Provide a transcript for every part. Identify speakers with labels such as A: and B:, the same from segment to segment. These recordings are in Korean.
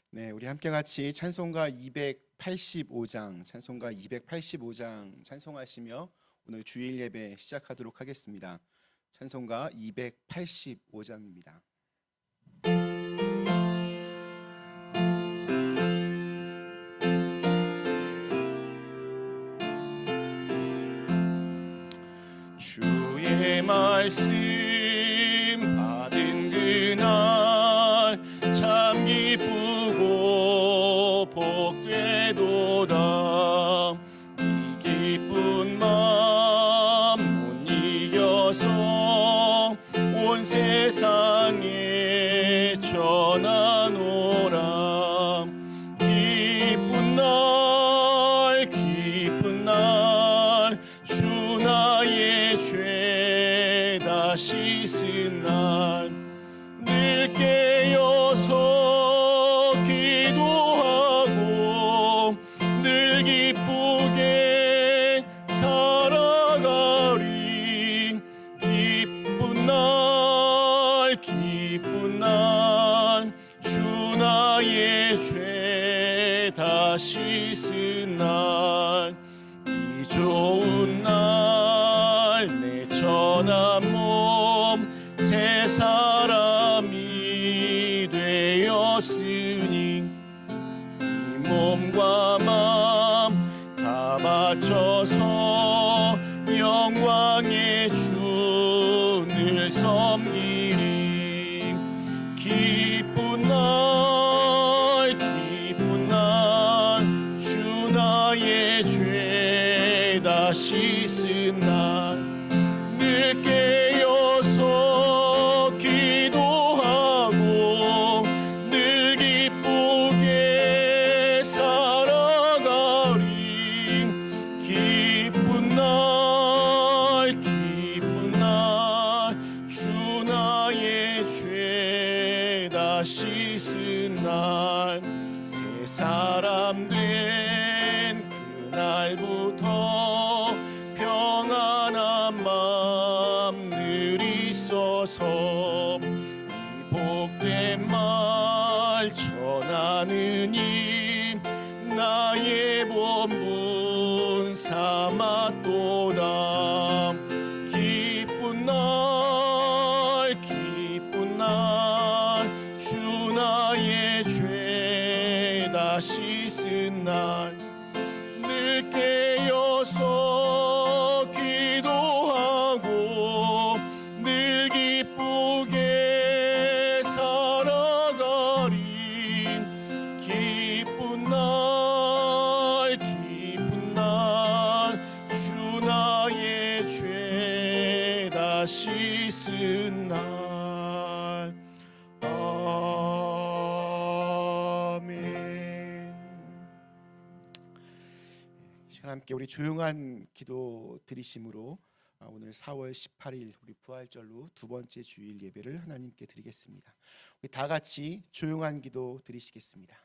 A: 네, 우리 함께 같이 찬송가 285장, 찬송가 285장 찬송하시며 오늘 주일 예배 시작하도록 하겠습니다. 찬송가 285장입니다. 주의 말씀 받은 그날 참 기쁘고 복되도다. 이 기쁜 마음 못 이겨서 온 세상에 전하노라. 기쁜 날 주 나의 죄 다 씻은 날 늘 깨어서 기도하고 늘 기쁘게 살아가리. 기쁜 날 주 나의 죄 다 씻은 날 이 좋은 날 내 천한 몸 새 사람이 되었으니 이 몸과 마음 다 바쳐서 영광의 주를 섬기리. 기쁜 날 주 나의 죄 다 씻은 날 늘 깨어서 기도하고 늘 기쁘게 살아가리. 기쁜 날 주 나의 죄 다 씻은 날 새 사람 된 그날부터 평안한 마음 늘 있어서 이 복된 말 전하느니 나의 본분 삼았도다. 기쁜 날 주 나의 죄 다 씻은 날 늘 깨어서 기도하고 늘 기쁘게 살아가리. 기쁜 날 주 나의 죄 다 씻은 날. 함께 우리 조용한 기도 드리심으로 오늘 4월 18일 우리 부활절로 두 번째 주일 예배를 하나님께 드리겠습니다. 우리 다 같이 조용한 기도 드리시겠습니다.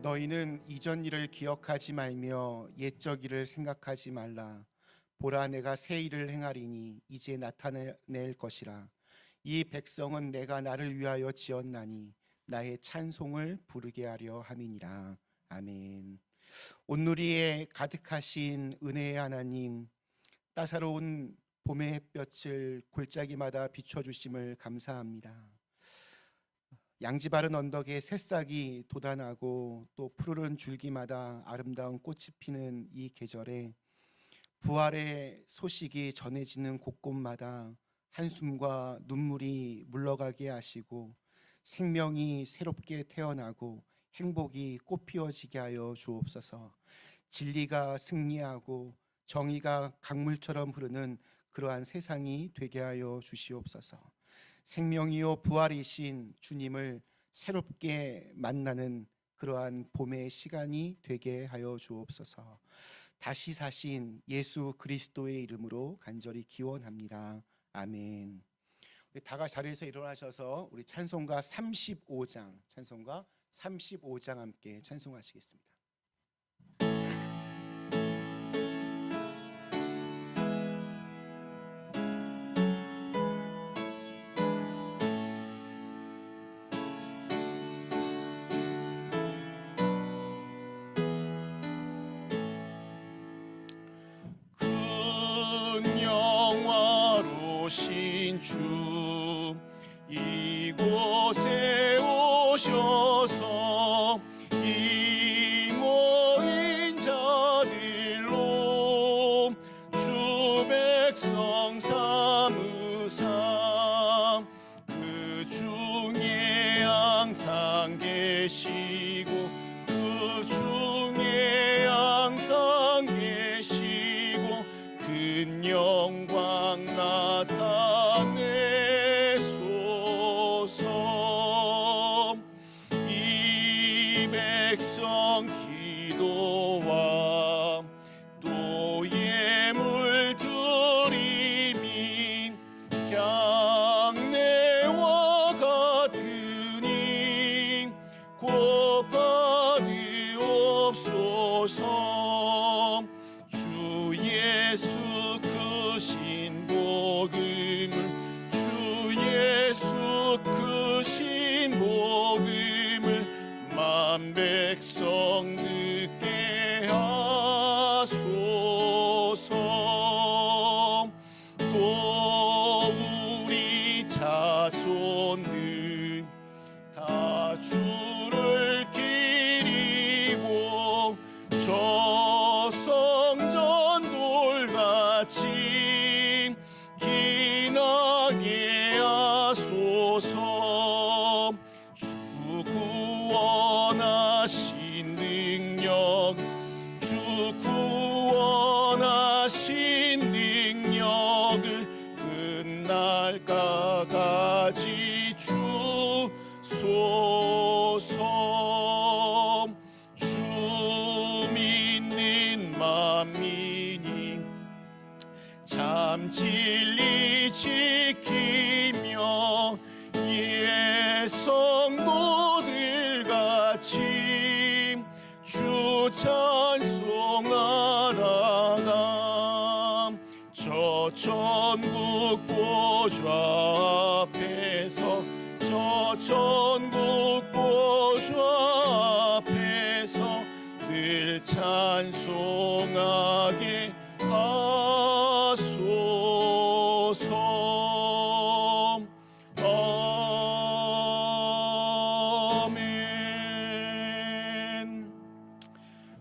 A: 너희는 이전 일을 기억하지 말며 옛적 일을 생각하지 말라. 보라, 내가 새 일을 행하리니 이제 나타낼 것이라. 이 백성은 내가 나를 위하여 지었나니 나의 찬송을 부르게 하려 함이니라. 아멘. 온누리에 가득하신 은혜의 하나님, 따사로운 봄의 햇볕을 골짜기마다 비춰주심을 감사합니다. 양지 바른 언덕에 새싹이 돋아나고 또 푸르른 줄기마다 아름다운 꽃이 피는 이 계절에 부활의 소식이 전해지는 곳곳마다 한숨과 눈물이 물러가게 하시고 생명이 새롭게 태어나고 행복이 꽃피어지게 하여 주옵소서. 진리가 승리하고 정의가 강물처럼 흐르는 그러한 세상이 되게 하여 주시옵소서. 생명이요 부활이신 주님을 새롭게 만나는 그러한 봄의 시간이 되게 하여 주옵소서. 다시 사신 예수 그리스도의 이름으로 간절히 기원합니다. 아멘. 우리 다 같이 자리에서 일어나셔서 우리 찬송가 35장 함께 찬송하시겠습니다.
B: 오신 주 이곳에 오셔서 이 모인 자들로 주 백성 삼으사 그 중에 항상 계시고 그 중에 항상 계시고 큰 영광 나타내소서. 이 백성 기도와 또 예물 드림이 향내와 같으니 곧 받으옵소서. 주 예수 크신 복음을 주 예수 크신 복음을 만 백성 듣게 하소서. 또 우리 자손들 다 주를 기리고 저 성전 돌같이 기나게 하소서. 주 구원하신 능력 주 구원하신 능력을 끝날까지 주소서. 주 믿는 만민이 참 진리 지키며 예성도들 같이 주 찬송하다가 저 천국 보좌 앞에서 저 천국 보좌 앞에서 늘 찬송하게 하소서. 아멘.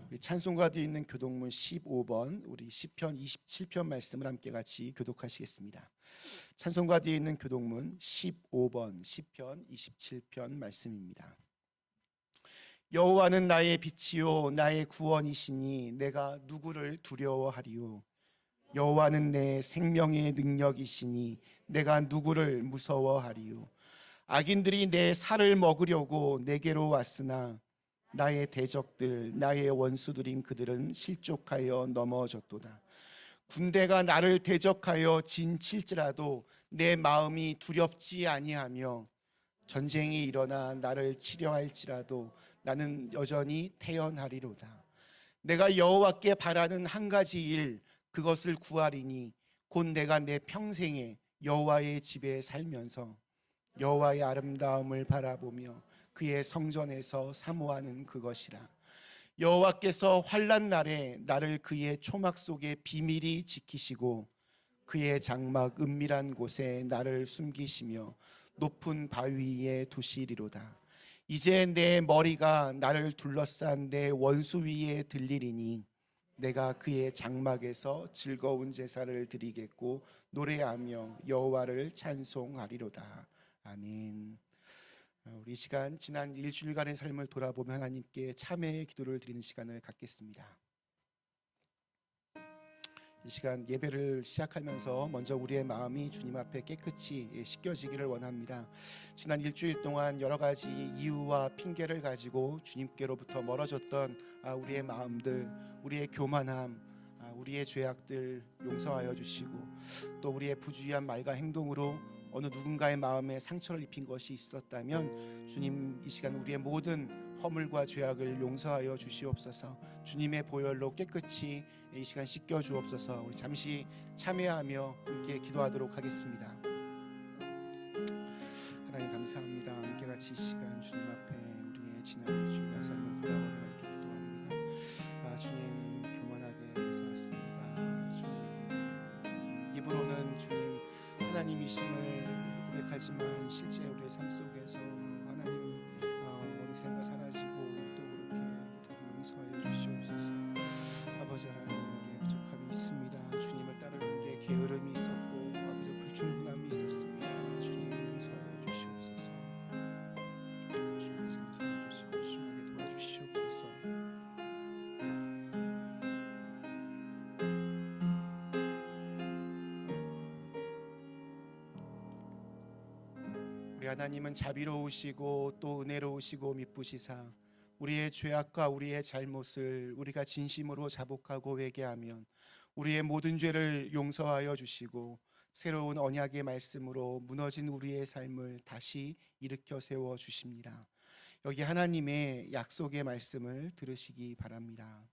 A: 우리 찬송가 뒤에 있는 교독문 15번 우리 시편 27편 말씀을 함께 같이 교독하시겠습니다. 찬송가 뒤에 있는 교독문 15번 시편 27편 말씀입니다. 여호와는 나의 빛이요 나의 구원이시니 내가 누구를 두려워하리요. 여호와는 내 생명의 능력이시니 내가 누구를 무서워하리요. 악인들이 내 살을 먹으려고 내게로 왔으나 나의 대적들 나의 원수들인 그들은 실족하여 넘어졌도다. 군대가 나를 대적하여 진칠지라도 내 마음이 두렵지 아니하며 전쟁이 일어나 나를 치려할지라도 나는 여전히 태연하리로다. 내가 여호와께 바라는 한 가지 일 그것을 구하리니 곧 내가 내 평생에 여호와의 집에 살면서 여호와의 아름다움을 바라보며 그의 성전에서 사모하는 그것이라. 여호와께서 환난 날에 나를 그의 초막 속에 비밀히 지키시고 그의 장막 은밀한 곳에 나를 숨기시며 높은 바위 위에 두시리로다. 이제 내 머리가 나를 둘러싼 내 원수 위에 들리리니 내가 그의 장막에서 즐거운 제사를 드리겠고 노래하며 여호와를 찬송하리로다. 아멘. 우리 시간 지난 일주일간의 삶을 돌아보며 하나님께 참회의 기도를 드리는 시간을 갖겠습니다. 이 시간 예배를 시작하면서 먼저 우리의 마음이 주님 앞에 깨끗이 씻겨지기를 원합니다. 지난 일주일 동안 여러 가지 이유와 핑계를 가지고 주님께로부터 멀어졌던 우리의 마음들, 우리의 교만함, 우리의 죄악들 용서하여 주시고, 또 우리의 부주의한 말과 행동으로 어느 누군가의 마음에 상처를 입힌 것이 있었다면 주님, 이 시간 우리의 모든 허물과 죄악을 용서하여 주시옵소서. 주님의 보혈로 깨끗이 이 시간 씻겨 주옵소서. 우리 잠시 참회하며 함께 기도하도록 하겠습니다. 하나님 감사합니다. 함께 같이 이 시간 주님 앞에 우리의 지난 주일과 삶을 돌아보며 이렇게 기도합니다. 주님, 교만하게 살았습니다. 주님, 입으로는 주님 하나님이심을 고백하지만 실제 우리의 삶 속에서 하나님 어느샌가 사라지고 또 그렇게 용서하여 주시옵소서. 아버지 하나님, 우리의 부족함이 있습니다. 주님을 따르는데 게으름이 있었고 아버지 불충분함이 있었습니다. 주님 용서하여 주시옵소서. 주님께서 도와주시고 심하게 도와주시옵소서. 우리 하나님은 자비로우시고 또 은혜로우시고 미쁘시사 우리의 죄악과 우리의 잘못을 우리가 진심으로 자복하고 회개하면 우리의 모든 죄를 용서하여 주시고 새로운 언약의 말씀으로 무너진 우리의 삶을 다시 일으켜 세워 주십니다. 여기 하나님의 약속의 말씀을 들으시기 바랍니다.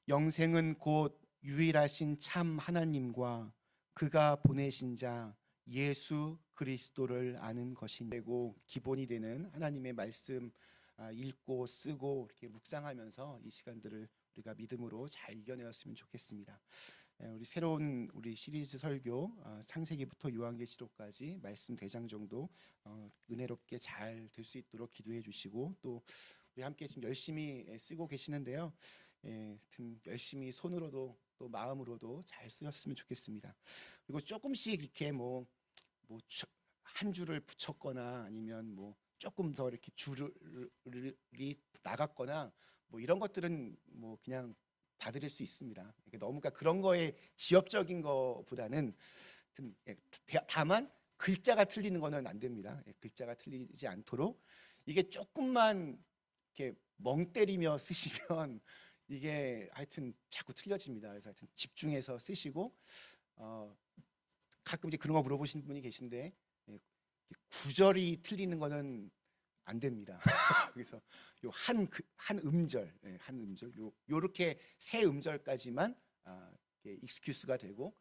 A: 영생은 곧 유일하신 참 하나님과 그가 보내신 자 예수 그리스도를 아는 것이고, 기본이 되는 하나님의 말씀 읽고 쓰고 이렇게 묵상하면서 이 시간들을 우리가 믿음으로 잘 이겨내었으면 좋겠습니다. 우리 새로운 우리 시리즈 설교 창세기부터 요한계시록까지 말씀 대장 정도 은혜롭게 잘 될 수 있도록 기도해 주시고, 또 우리 함께 지금 열심히 쓰고 계시는데요. 열심히 손으로도 또 마음으로도 잘 쓰셨으면 좋겠습니다. 그리고 조금씩 이렇게 뭐 한 줄을 붙였거나 아니면 뭐 조금 더 이렇게 줄이 나갔거나 뭐 이런 것들은 뭐 그냥 봐드릴 수 있습니다. 너무 그런 거에 지엽적인 거보다는 다만 글자가 틀리는 거는 안 됩니다. 글자가 틀리지 않도록 이게 조금만 이렇게 멍 때리며 쓰시면 이게 하여튼 자꾸 틀려집니다. 그래서 하여튼 집중해서 쓰시고, 가끔 이제 그런 거 물어보시는 분이 계신데 구절이 틀리는 거는 안 됩니다. 그래서 요 한 음절, 요렇게 세 음절까지만 익스큐스가 되고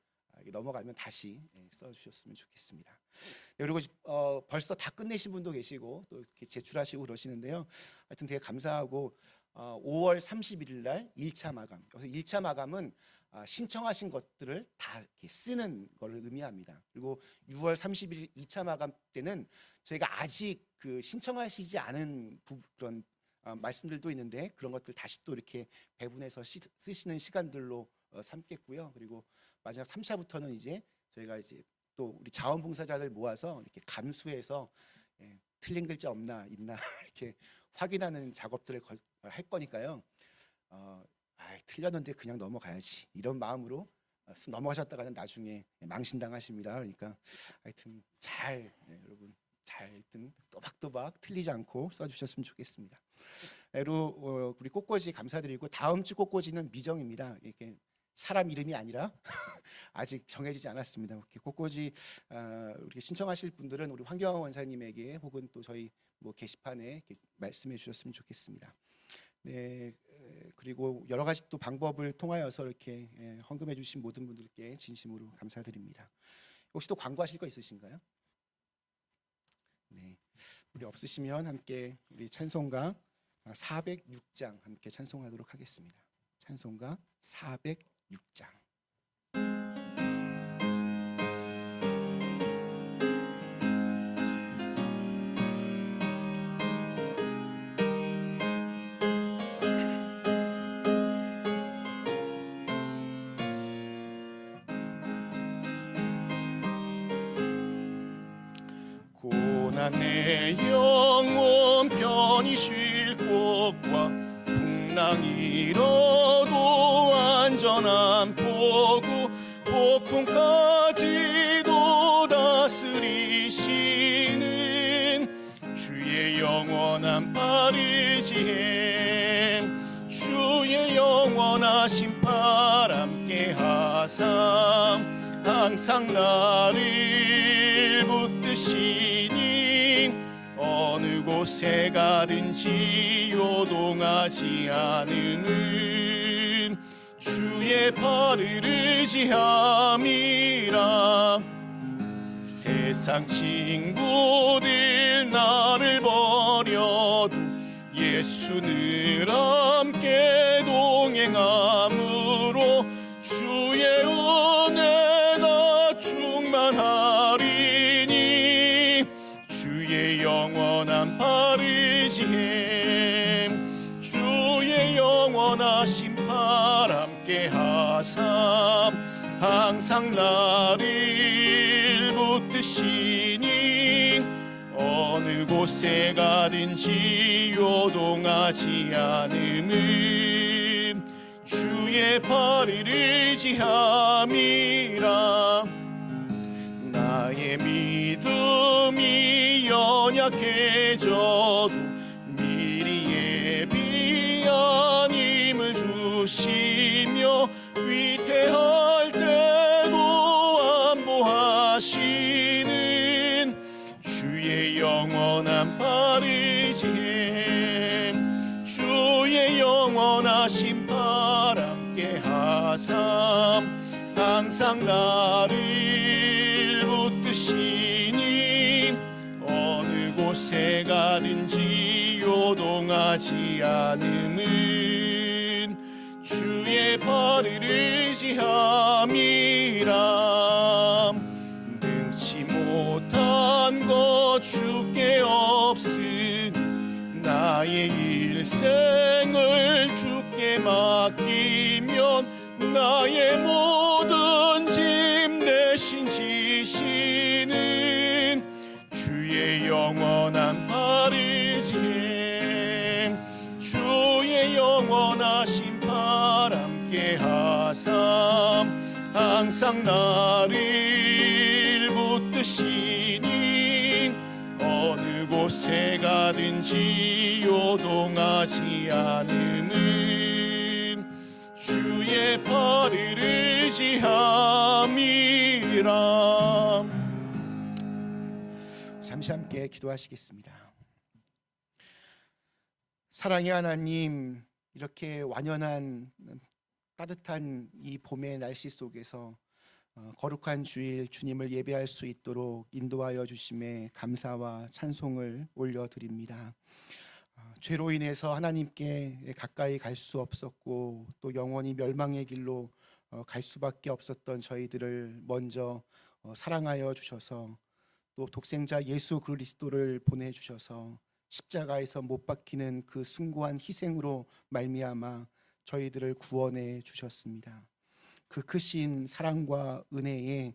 A: 넘어가면 다시 써주셨으면 좋겠습니다. 그리고 벌써 다 끝내신 분도 계시고 또 이렇게 제출하시고 그러시는데요. 하여튼 되게 감사하고 5월 31일 날 1차 마감. 그래서 1차 마감은 신청하신 것들을 다 이렇게 쓰는 것을 의미합니다. 그리고 6월 30일 2차 마감 때는 저희가 아직 그 신청하시지 않은 그런 말씀들도 있는데 그런 것들 다시 또 이렇게 배분해서 쓰시는 시간들로 삼겠고요. 그리고 마지막 3차부터는 이제 저희가 이제 또 우리 자원봉사자들 모아서 이렇게 감수해서 틀린 글자 없나 있나 이렇게 확인하는 작업들을 할 거니까요. 틀렸는데 그냥 넘어가야지 이런 마음으로 넘어가셨다가는 나중에 망신당하십니다. 그러니까 하여튼 여러분 잘 또박또박 틀리지 않고 써주셨으면 좋겠습니다. 그리고 우리 꽃꽂이 감사드리고, 다음 주 꽃꽂이는 미정입니다. 이렇게 사람 이름이 아니라 아직 정해지지 않았습니다. 이렇게 꽃꽂이 우리 신청하실 분들은 우리 황경화 원사님에게 혹은 또 저희 뭐 게시판에 이렇게 말씀해 주셨으면 좋겠습니다. 네, 그리고 여러 가지 또 방법을 통하여서 이렇게 헌금해 주신 모든 분들께 진심으로 감사드립니다. 혹시 또 광고하실 거 있으신가요? 네, 우리 없으시면 함께 우리 찬송가 406장 함께 찬송하도록 하겠습니다. 찬송가 406장.
B: 내 영혼 편히 쉴 곳과 풍랑 잃어도 안전한 포구 영혼까지도 다스리시는 주의 영원한 바르지햄 주의 영원하신 팔 함께 하사 항상 나를 붙드시니 어느 곳에 가든지 요동하지 않음은 주의 발을 의지함이라. 세상 친구들 나를 버려도 예수 늘 함께 동행함으로 주의 은혜가 충만하리니 주의 영원한 바르지햄 주의 영원하신 팔 함께 하사 항상 나를 붙드시니 어느 곳에 가든지 요동하지 않음은 주의 발을 의지함이라. 나의 믿음이 연약해져도 미리 예비한 힘을 주시며 위태할 때도 안보하시는 주의 영원한 바르지햄 주의 영원하신 팔 함께 하사 항상 나를 붙드시니 어느 곳에 가든지 요동하지 않음은 주의 발을 의지함이라. 능치 못한 것 주께 없으니 나의 일생을 주께 맡기면 나의 모든 짐 대신 지시는 주의 영원한 바르지햄 주의 영원하신 팔 함께 하사 항상 나를 붙드시니 어느 곳에 가든지 요동하지 않음은 주의 발을 의지함이라.
A: 잠시 함께 기도하시겠습니다. 사랑의 하나님, 이렇게 완연한 따뜻한 이 봄의 날씨 속에서 거룩한 주일 주님을 예배할 수 있도록 인도하여 주심에 감사와 찬송을 올려드립니다. 죄로 인해서 하나님께 가까이 갈 수 없었고 또 영원히 멸망의 길로 갈 수밖에 없었던 저희들을 먼저 사랑하여 주셔서 또 독생자 예수 그리스도를 보내주셔서 십자가에서 못 박히는 그 숭고한 희생으로 말미암아 저희들을 구원해 주셨습니다. 그 크신 사랑과 은혜에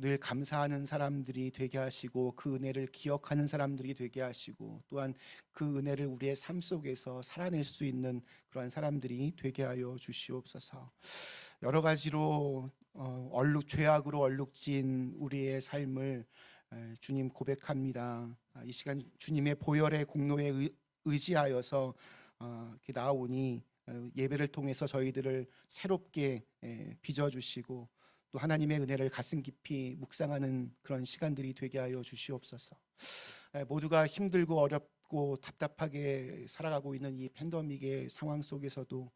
A: 늘 감사하는 사람들이 되게 하시고 그 은혜를 기억하는 사람들이 되게 하시고 또한 그 은혜를 우리의 삶 속에서 살아낼 수 있는 그러한 사람들이 되게 하여 주시옵소서. 여러 가지로 죄악으로 얼룩진 우리의 삶을 주님 고백합니다. 이 시간 주님의 보혈의 공로에 의지하여서 이렇게 나오니 예배를 통해서 저희들을 새롭게 빚어주시고 또 하나님의 은혜를 가슴 깊이 묵상하는 그런 시간들이 되게 하여 주시옵소서. 모두가 힘들고 어렵고 답답하게 살아가고 있는 이 팬데믹의 상황 속에서도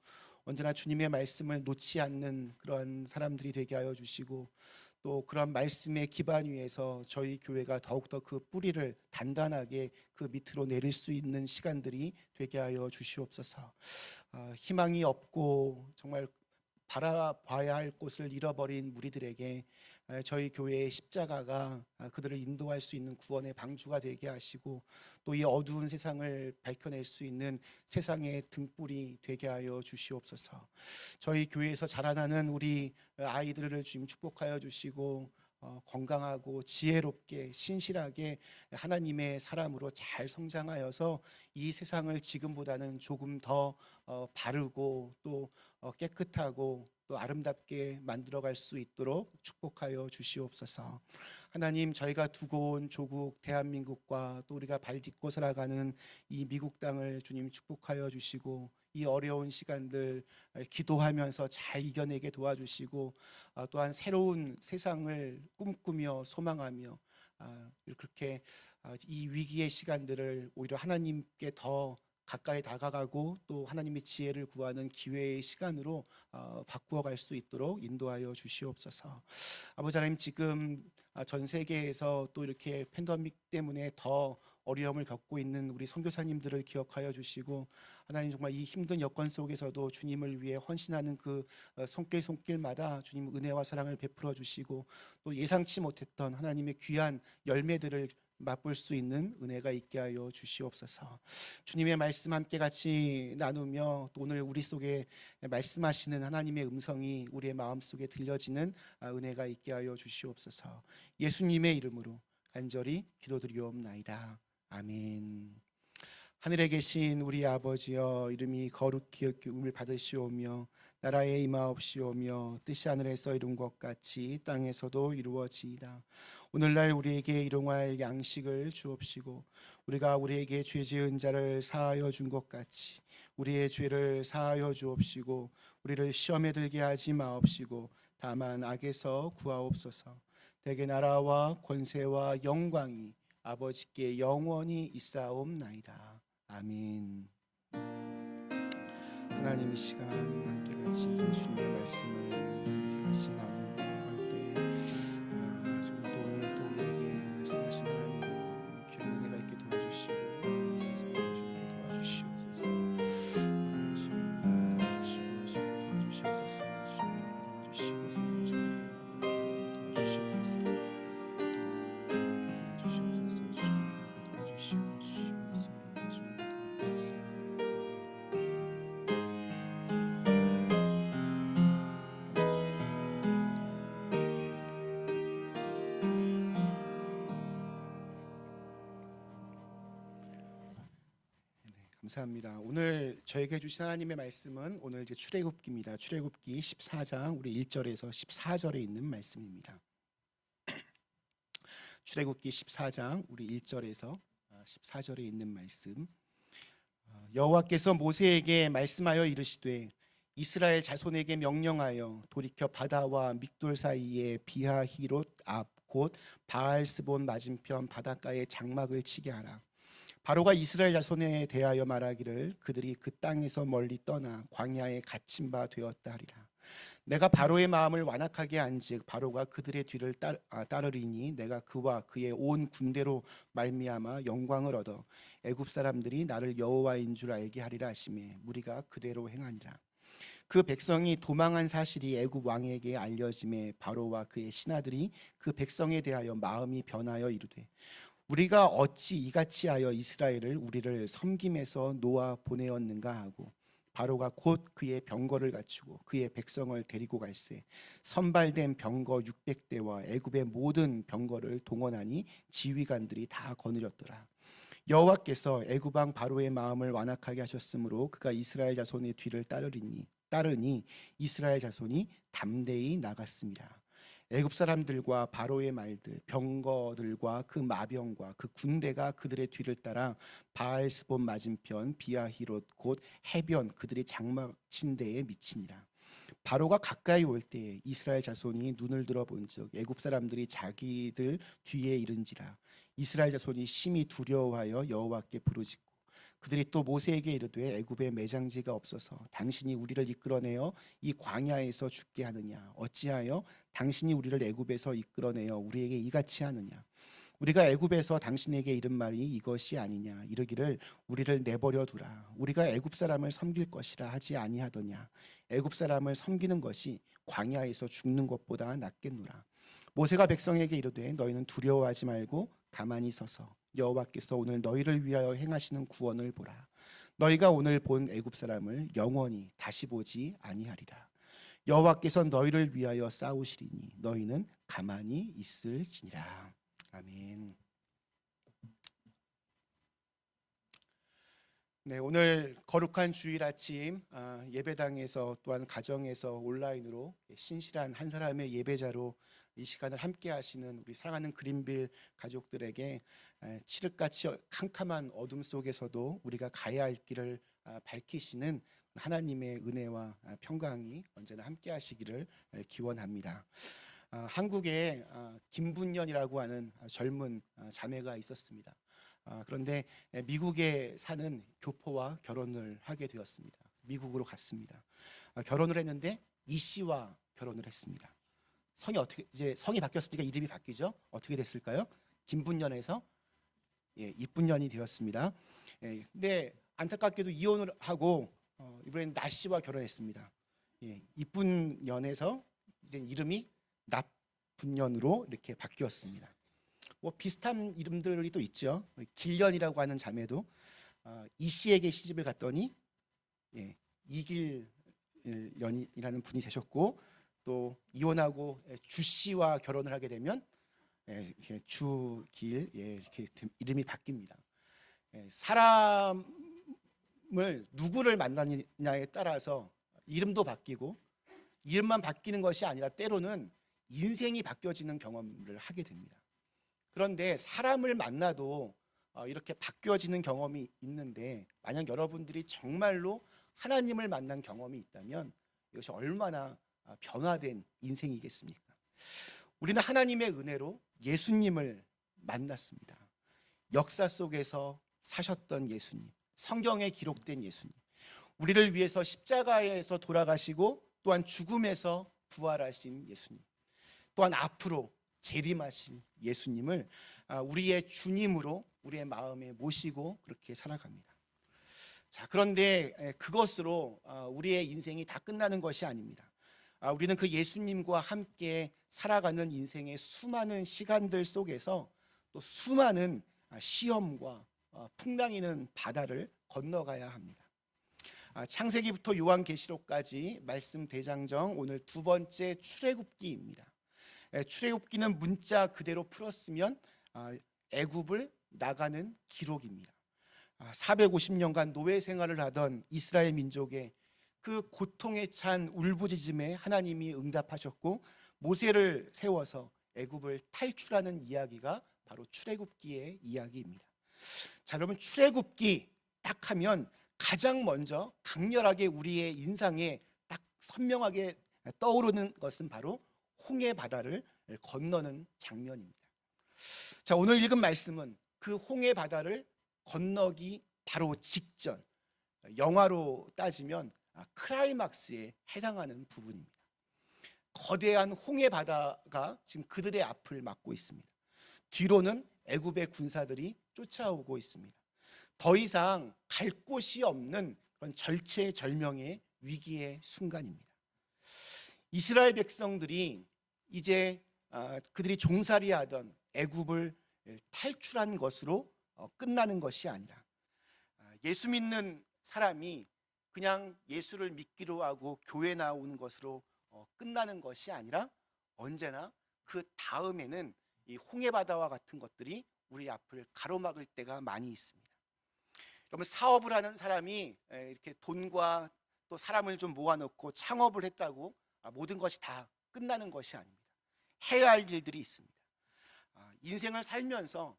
A: 언제나 주님의 말씀을 놓지 않는 그런 사람들이 되게 하여 주시고 또 그런 말씀의 기반 위에서 저희 교회가 더욱더 그 뿌리를 단단하게 그 밑으로 내릴 수 있는 시간들이 되게 하여 주시옵소서. 희망이 없고 정말 바라봐야 할 곳을 잃어버린 무리들에게 저희 교회의 십자가가 그들을 인도할 수 있는 구원의 방주가 되게 하시고 또 이 어두운 세상을 밝혀낼 수 있는 세상의 등불이 되게 하여 주시옵소서. 저희 교회에서 자라나는 우리 아이들을 주님 축복하여 주시고 건강하고 지혜롭게 신실하게 하나님의 사람으로 잘 성장하여서 이 세상을 지금보다는 조금 더 바르고 또 깨끗하고 또 또 아름답게 만들어갈 수 있도록 축복하여 주시옵소서. 하나님, 저희가 두고 온 조국 대한민국과 또 우리가 발 딛고 살아가는 이 미국 땅을 주님 축복하여 주시고, 이 어려운 시간들 기도하면서 잘 이겨내게 도와주시고, 또한 새로운 세상을 꿈꾸며 소망하며 그렇게 이 위기의 시간들을 오히려 하나님께 더 가까이 다가가고 또 하나님의 지혜를 구하는 기회의 시간으로 바꾸어 갈 수 있도록 인도하여 주시옵소서. 아버지 하나님, 지금 전 세계에서 또 이렇게 팬데믹 때문에 더 어려움을 겪고 있는 우리 선교사님들을 기억하여 주시고, 하나님 정말 이 힘든 여건 속에서도 주님을 위해 헌신하는 그 손길마다 주님 은혜와 사랑을 베풀어 주시고, 또 예상치 못했던 하나님의 귀한 열매들을 맛볼 수 있는 은혜가 있게 하여 주시옵소서. 주님의 말씀 함께 같이 나누며 또 오늘 우리 속에 말씀하시는 하나님의 음성이 우리의 마음속에 들려지는 은혜가 있게 하여 주시옵소서. 예수님의 이름으로 간절히 기도드리옵나이다. 아멘. 하늘에 계신 우리 아버지여, 이름이 거룩히 여김을 받으시오며 나라의 임하옵시오며 뜻이 하늘에서 이룬 것 같이 땅에서도 이루어지이다. 오늘날 우리에게 일용할 양식을 주옵시고, 우리가 우리에게 죄 지은 자를 사하여 준 것 같이 우리의 죄를 사하여 주옵시고, 우리를 시험에 들게 하지 마옵시고 다만 악에서 구하옵소서. 대개 나라와 권세와 영광이 아버지께 영원히 있사옵나이다. 아멘. 하나님, 이 시간 함께 같이 예수님의 말씀을 함께 같이 나누고 할 때 정말 또 오늘 또 우리에게 말씀하신 하나님 귀한 은혜가 있게 도와주시고 세상을 주님께 도와주시옵소서. 주님께 도와주시고 감사합니다. 오늘 저에게 주신 하나님의 말씀은 오늘 이제 출애굽기입니다. 출애굽기 14장 우리 1절에서 14절에 있는 말씀입니다. 출애굽기 14장 우리 1절에서 14절에 있는 말씀. 여호와께서 모세에게 말씀하여 이르시되 이스라엘 자손에게 명령하여 돌이켜 바다와 믹돌 사이에 비하히롯 앞 곧 바알스본 맞은편 바닷가에 장막을 치게 하라. 바로가 이스라엘 자손에 대하여 말하기를 그들이 그 땅에서 멀리 떠나 광야에 갇힌 바 되었다 하리라. 내가 바로의 마음을 완악하게 한즉 바로가 그들의 뒤를 따르리니 내가 그와 그의 온 군대로 말미암아 영광을 얻어 애굽 사람들이 나를 여호와인 줄 알게 하리라 하시매 무리가 그대로 행하니라. 그 백성이 도망한 사실이 애굽 왕에게 알려짐에 바로와 그의 신하들이 그 백성에 대하여 마음이 변하여 이르되 우리가 어찌 이같이 하여 이스라엘을 우리를 섬김에서 놓아 보내었는가 하고 바로가 곧 그의 병거를 갖추고 그의 백성을 데리고 갈새 선발된 병거 600대와 애굽의 모든 병거를 동원하니 지휘관들이 다 거느렸더라. 여호와께서 애굽 왕 바로의 마음을 완악하게 하셨으므로 그가 이스라엘 자손의 뒤를 따르니 이스라엘 자손이 담대히 나갔습니다. 애굽 사람들과 바로의 말들, 병거들과 그 마병과 그 군대가 그들의 뒤를 따라 바알스본 맞은편 비하히롯 곧 해변 그들의 장막 친 데에 미치니라. 바로가 가까이 올 때에 이스라엘 자손이 눈을 들어본즉 애굽 사람들이 자기들 뒤에 이른지라. 이스라엘 자손이 심히 두려워하여 여호와께 부르짖고 그들이 또 모세에게 이르되 애굽에 매장지가 없어서 당신이 우리를 이끌어내어 이 광야에서 죽게 하느냐 어찌하여 당신이 우리를 애굽에서 이끌어내어 우리에게 이같이 하느냐 우리가 애굽에서 당신에게 이른 말이 이것이 아니냐 이르기를 우리를 내버려 두라 우리가 애굽 사람을 섬길 것이라 하지 아니하더냐 애굽 사람을 섬기는 것이 광야에서 죽는 것보다 낫겠노라. 모세가 백성에게 이르되 너희는 두려워하지 말고 가만히 서서 여호와께서 오늘 너희를 위하여 행하시는 구원을 보라. 너희가 오늘 본 애굽 사람을 영원히 다시 보지 아니하리라. 여호와께서 너희를 위하여 싸우시리니 너희는 가만히 있을지니라. 아멘. 네, 오늘 거룩한 주일 아침 예배당에서 또한 가정에서 온라인으로 신실한 한 사람의 예배자로 이 시간을 함께 하시는 우리 사랑하는 그린빌 가족들에게 칠흑같이 캄캄한 어둠 속에서도 우리가 가야 할 길을 밝히시는 하나님의 은혜와 평강이 언제나 함께 하시기를 기원합니다. 한국에 김분연이라고 하는 젊은 자매가 있었습니다. 그런데 미국에 사는 교포와 결혼을 하게 되었습니다. 미국으로 갔습니다. 결혼을 했는데 이 씨와 결혼을 했습니다. 이제 성이 바뀌었으니까 이름이 바뀌죠. 어떻게 됐을까요? 김분연에서 이분연이 되었습니다. 근데 안타깝게도 이혼을 하고 이번엔 나 씨와 결혼했습니다. 이분연에서 이제 이름이 납분연으로 이렇게 바뀌었습니다. 뭐 비슷한 이름들이 또 있죠. 길연이라고 하는 자매도 이 씨에게 시집을 갔더니 이길연이라는 분이 되셨고, 또 이혼하고 주 씨와 결혼을 하게 되면 주길 이렇게 이름이 바뀝니다. 사람을 누구를 만나느냐에 따라서 이름도 바뀌고, 이름만 바뀌는 것이 아니라 때로는 인생이 바뀌어지는 경험을 하게 됩니다. 그런데 사람을 만나도 이렇게 바뀌어지는 경험이 있는데, 만약 여러분들이 정말로 하나님을 만난 경험이 있다면 이것이 얼마나 변화된 인생이겠습니까? 우리는 하나님의 은혜로 예수님을 만났습니다. 역사 속에서 사셨던 예수님, 성경에 기록된 예수님, 우리를 위해서 십자가에서 돌아가시고 또한 죽음에서 부활하신 예수님, 또한 앞으로 재림하실 예수님을 우리의 주님으로 우리의 마음에 모시고 그렇게 살아갑니다. 자, 그런데 그것으로 우리의 인생이 다 끝나는 것이 아닙니다. 우리는 그 예수님과 함께 살아가는 인생의 수많은 시간들 속에서 또 수많은 시험과 풍랑이는 바다를 건너가야 합니다. 창세기부터 요한계시록까지 말씀 대장정, 오늘 두 번째 출애굽기입니다. 출애굽기는 문자 그대로 풀었으면 애굽을 나가는 기록입니다. 450년간 노예 생활을 하던 이스라엘 민족의 그 고통에 찬 울부짖음에 하나님이 응답하셨고, 모세를 세워서 애굽을 탈출하는 이야기가 바로 출애굽기의 이야기입니다. 자, 여러분, 출애굽기 딱 하면 가장 먼저 강렬하게 우리의 인상에 딱 선명하게 떠오르는 것은 바로 홍해 바다를 건너는 장면입니다. 자, 오늘 읽은 말씀은 그 홍해 바다를 건너기 바로 직전, 영화로 따지면 클라이막스에 해당하는 부분입니다. 거대한 홍해 바다가 지금 그들의 앞을 막고 있습니다. 뒤로는 애굽의 군사들이 쫓아오고 있습니다. 더 이상 갈 곳이 없는 그런 절체절명의 위기의 순간입니다. 이스라엘 백성들이 이제 그들이 종살이하던 애굽을 탈출한 것으로 끝나는 것이 아니라, 예수 믿는 사람이 그냥 예수를 믿기로 하고 교회 나오는 것으로 끝나는 것이 아니라, 언제나 그 다음에는 이 홍해바다와 같은 것들이 우리 앞을 가로막을 때가 많이 있습니다. 여러분, 사업을 하는 사람이 이렇게 돈과 또 사람을 좀 모아놓고 창업을 했다고 모든 것이 다 끝나는 것이 아닙니다. 해야 할 일들이 있습니다. 인생을 살면서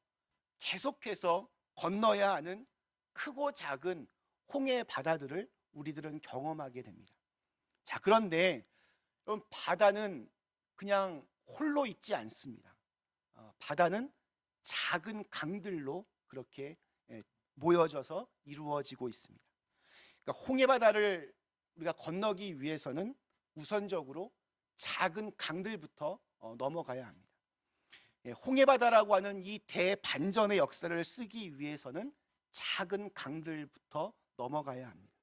A: 계속해서 건너야 하는 크고 작은 홍해 바다들을 우리들은 경험하게 됩니다. 자, 그런데 여러분, 바다는 그냥 홀로 있지 않습니다. 바다는 작은 강들로 그렇게 모여져서 이루어지고 있습니다. 그러니까 홍해 바다를 우리가 건너기 위해서는 우선적으로 작은 강들부터 넘어가야 합니다. 홍해 바다라고 하는 이 대반전의 역사를 쓰기 위해서는 작은 강들부터 넘어가야 합니다.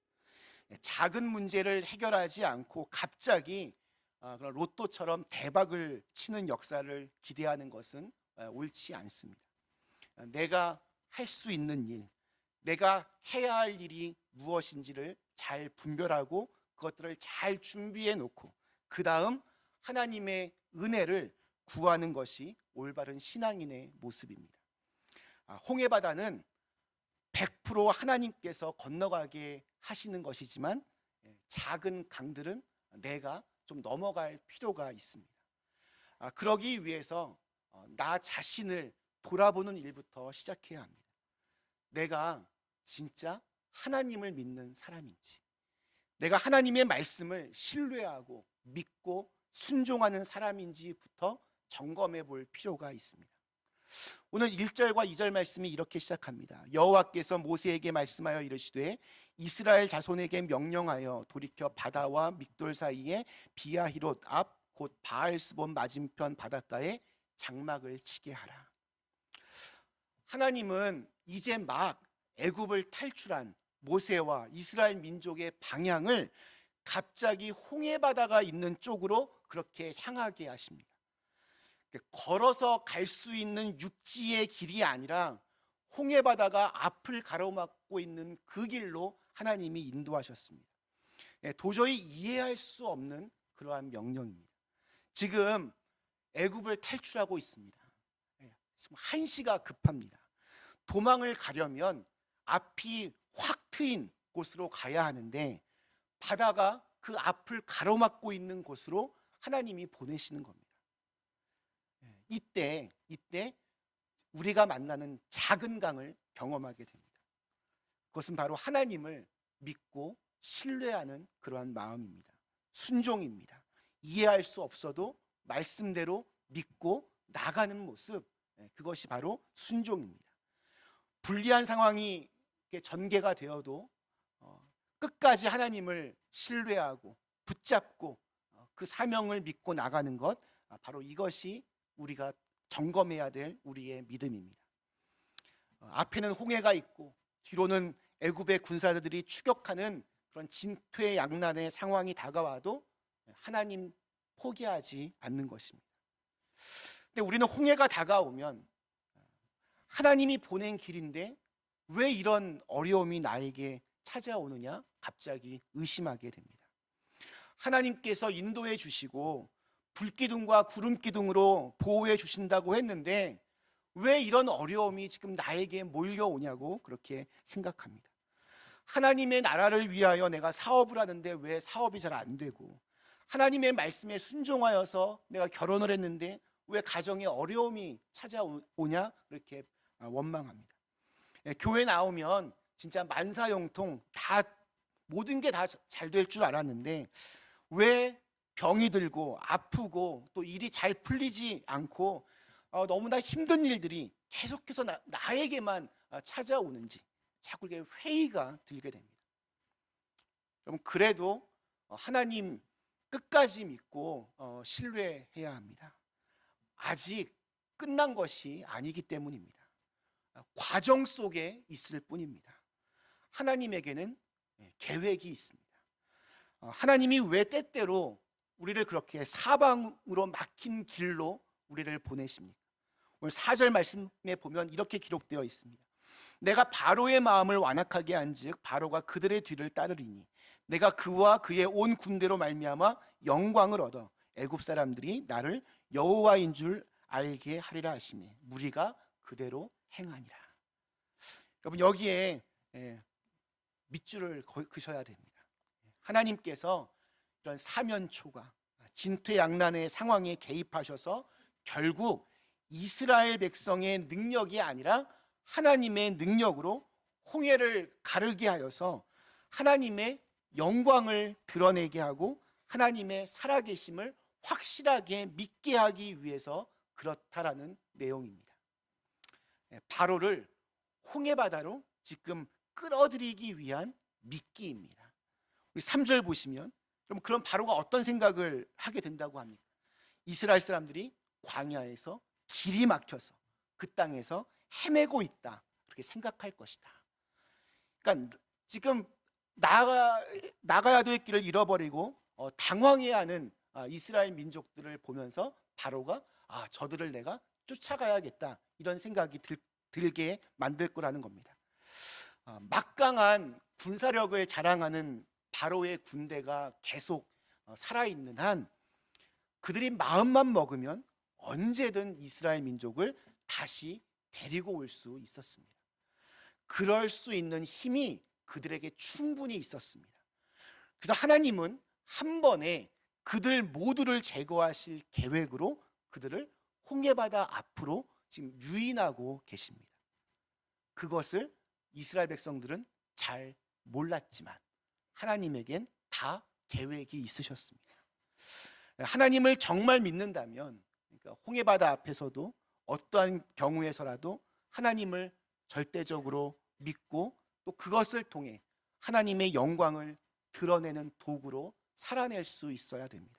A: 작은 문제를 해결하지 않고 갑자기 그런 로또처럼 대박을 치는 역사를 기대하는 것은 옳지 않습니다. 내가 할 수 있는 일, 내가 해야 할 일이 무엇인지를 잘 분별하고 그것들을 잘 준비해 놓고 그 다음 하나님의 은혜를 구하는 것이 올바른 신앙인의 모습입니다. 홍해 바다는 100% 하나님께서 건너가게 하시는 것이지만 작은 강들은 내가 좀 넘어갈 필요가 있습니다. 그러기 위해서 나 자신을 돌아보는 일부터 시작해야 합니다. 내가 진짜 하나님을 믿는 사람인지, 내가 하나님의 말씀을 신뢰하고 믿고 순종하는 사람인지부터 점검해 볼 필요가 있습니다. 오늘 1절과 2절 말씀이 이렇게 시작합니다. 여호와께서 모세에게 말씀하여 이르시되 이스라엘 자손에게 명령하여 돌이켜 바다와 믹돌 사이에 비아히롯 앞 곧 바알스본 맞은편 바닷가에 장막을 치게 하라. 하나님은 이제 막 애굽을 탈출한 모세와 이스라엘 민족의 방향을 갑자기 홍해 바다가 있는 쪽으로 그렇게 향하게 하십니다. 걸어서 갈 수 있는 육지의 길이 아니라 홍해 바다가 앞을 가로막고 있는 그 길로 하나님이 인도하셨습니다. 도저히 이해할 수 없는 그러한 명령입니다. 지금 애굽을 탈출하고 있습니다. 지금 한시가 급합니다. 도망을 가려면 앞이 확 트인 곳으로 가야 하는데 바다가 그 앞을 가로막고 있는 곳으로 하나님이 보내시는 겁니다. 이때 우리가 만나는 작은 강을 경험하게 됩니다. 그것은 바로 하나님을 믿고 신뢰하는 그러한 마음입니다. 순종입니다. 이해할 수 없어도 말씀대로 믿고 나가는 모습, 그것이 바로 순종입니다. 불리한 상황이 전개가 되어도 끝까지 하나님을 신뢰하고 붙잡고 그 사명을 믿고 나가는 것, 바로 이것이 우리가 점검해야 될 우리의 믿음입니다. 앞에는 홍해가 있고 뒤로는 애굽의 군사들이 추격하는 그런 진퇴양난의 상황이 다가와도 하나님 포기하지 않는 것입니다. 근데 우리는 홍해가 다가오면 하나님이 보낸 길인데 왜 이런 어려움이 나에게 찾아오느냐 갑자기 의심하게 됩니다. 하나님께서 인도해 주시고 불기둥과 구름기둥으로 보호해 주신다고 했는데 왜 이런 어려움이 지금 나에게 몰려오냐고 그렇게 생각합니다. 하나님의 나라를 위하여 내가 사업을 하는데 왜 사업이 잘 안 되고, 하나님의 말씀에 순종하여서 내가 결혼을 했는데 왜 가정에 어려움이 찾아오냐 그렇게 원망합니다. 교회 나오면 진짜 만사형통 다 모든 게 다 잘 될 줄 알았는데 왜 병이 들고 아프고 또 일이 잘 풀리지 않고 너무나 힘든 일들이 계속해서 나에게만 찾아오는지 자꾸 이렇게 회의가 들게 됩니다. 그럼 그래도 하나님 끝까지 믿고 신뢰해야 합니다. 아직 끝난 것이 아니기 때문입니다. 과정 속에 있을 뿐입니다. 하나님에게는 계획이 있습니다. 하나님이 왜 때때로 우리를 그렇게 사방으로 막힌 길로 우리를 보내십니까? 오늘 4절 말씀에 보면 이렇게 기록되어 있습니다. 내가 바로의 마음을 완악하게 한즉 바로가 그들의 뒤를 따르리니 내가 그와 그의 온 군대로 말미암아 영광을 얻어 애굽 사람들이 나를 여호와인 줄 알게 하리라 하시매 무리가 그대로 행하니라. 여러분 여기에 밑줄을 그셔야 됩니다. 하나님께서 이런 사면초가 진퇴양난의 상황에 개입하셔서 결국 이스라엘 백성의 능력이 아니라 하나님의 능력으로 홍해를 가르게 하여서 하나님의 영광을 드러내게 하고 하나님의 살아계심을 확실하게 믿게 하기 위해서 그렇다라는 내용입니다. 바로를 홍해 바다로 지금 끌어들이기 위한 미끼입니다. 우리 3절 보시면 그럼 바로가 어떤 생각을 하게 된다고 합니까? 이스라엘 사람들이 광야에서 길이 막혀서 그 땅에서 헤매고 있다 그렇게 생각할 것이다. 그러니까 지금 나가야 될 길을 잃어버리고 당황해야 하는 이스라엘 민족들을 보면서 바로가 저들을 내가 쫓아가야겠다 이런 생각이 들게 만들 거라는 겁니다. 막강한 군사력을 자랑하는 바로의 군대가 계속 살아있는 한 그들이 마음만 먹으면 언제든 이스라엘 민족을 다시 데리고 올 수 있었습니다. 그럴 수 있는 힘이 그들에게 충분히 있었습니다. 그래서 하나님은 한 번에 그들 모두를 제거하실 계획으로 그들을 홍해바다 앞으로 지금 유인하고 계십니다. 그것을 이스라엘 백성들은 잘 몰랐지만 하나님에겐 다 계획이 있으셨습니다. 하나님을 정말 믿는다면, 그러니까 홍해바다 앞에서도 어떠한 경우에서라도 하나님을 절대적으로 믿고 또 그것을 통해 하나님의 영광을 드러내는 도구로 살아낼 수 있어야 됩니다.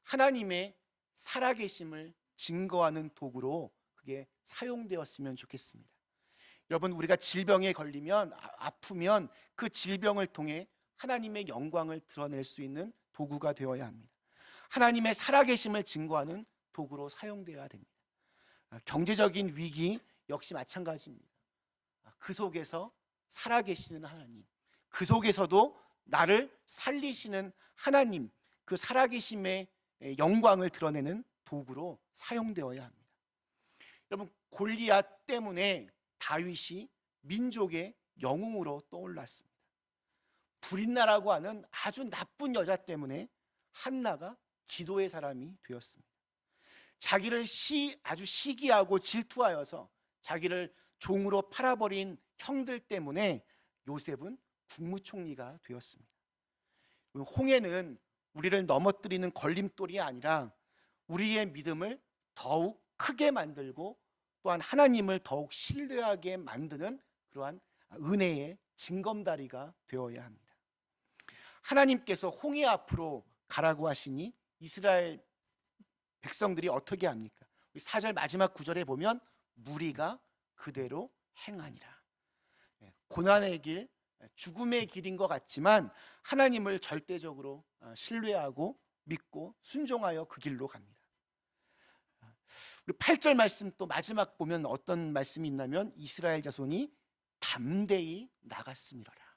A: 하나님의 살아계심을 증거하는 도구로 그게 사용되었으면 좋겠습니다. 여러분, 우리가 질병에 걸리면, 아프면 그 질병을 통해 하나님의 영광을 드러낼 수 있는 도구가 되어야 합니다. 하나님의 살아계심을 증거하는 도구로 사용되어야 됩니다. 경제적인 위기 역시 마찬가지입니다. 그 속에서 살아계시는 하나님, 그 속에서도 나를 살리시는 하나님, 그 살아계심의 영광을 드러내는 도구로 사용되어야 합니다. 여러분, 골리앗 때문에 다윗이 민족의 영웅으로 떠올랐습니다. 브릿나라고 하는 아주 나쁜 여자 때문에 한나가 기도의 사람이 되었습니다. 자기를 아주 시기하고 질투하여서 자기를 종으로 팔아버린 형들 때문에 요셉은 국무총리가 되었습니다. 홍해는 우리를 넘어뜨리는 걸림돌이 아니라 우리의 믿음을 더욱 크게 만들고 또한 하나님을 더욱 신뢰하게 만드는 그러한 은혜의 징검다리가 되어야 합니다. 하나님께서 홍해 앞으로 가라고 하시니 이스라엘 백성들이 어떻게 합니까? 우리 4절 마지막 구절에 보면 무리가 그대로 행하니라. 고난의 길, 죽음의 길인 것 같지만 하나님을 절대적으로 신뢰하고 믿고 순종하여 그 길로 갑니다. 우리 8절 말씀 또 마지막 보면 어떤 말씀이 있냐면 이스라엘 자손이 담대히 나갔음이로라.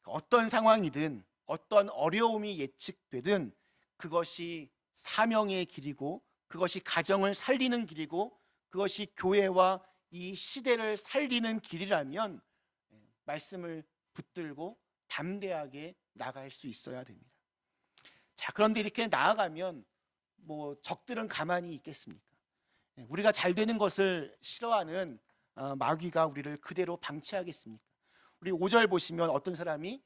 A: 어떤 상황이든 어떤 어려움이 예측되든 그것이 사명의 길이고 그것이 가정을 살리는 길이고 그것이 교회와 이 시대를 살리는 길이라면 말씀을 붙들고 담대하게 나갈 수 있어야 됩니다. 자, 그런데 이렇게 나아가면 적들은 가만히 있겠습니까? 우리가 잘 되는 것을 싫어하는 마귀가 우리를 그대로 방치하겠습니까? 우리 5절 보시면 어떤 사람이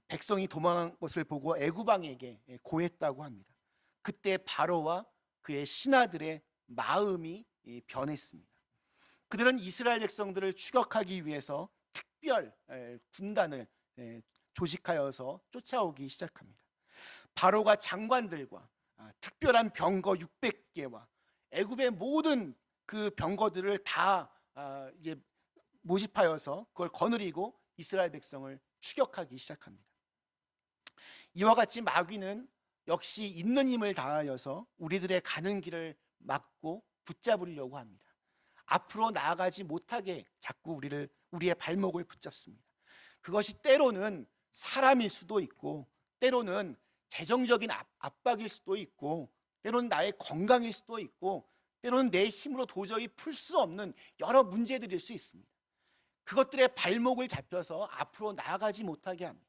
A: 백성이 도망한 것을 보고 애굽 왕에게 고했다고 합니다. 그때 바로와 그의 신하들의 마음이 변했습니다. 그들은 이스라엘 백성들을 추격하기 위해서 특별 군단을 조직하여서 쫓아오기 시작합니다. 바로가 장관들과 특별한 병거 600개와 애굽의 모든 그 병거들을 다 이제 모집하여서 그걸 거느리고 이스라엘 백성을 추격하기 시작합니다. 이와 같이 마귀는 역시 있는 힘을 다하여서 우리들의 가는 길을 막고 붙잡으려고 합니다. 앞으로 나아가지 못하게 자꾸 우리의 발목을 붙잡습니다. 그것이 때로는 사람일 수도 있고 때로는 재정적인 압박일 수도 있고 때로는 나의 건강일 수도 있고 때로는 내 힘으로 도저히 풀 수 없는 여러 문제들일 수 있습니다. 그것들의 발목을 잡혀서 앞으로 나아가지 못하게 합니다.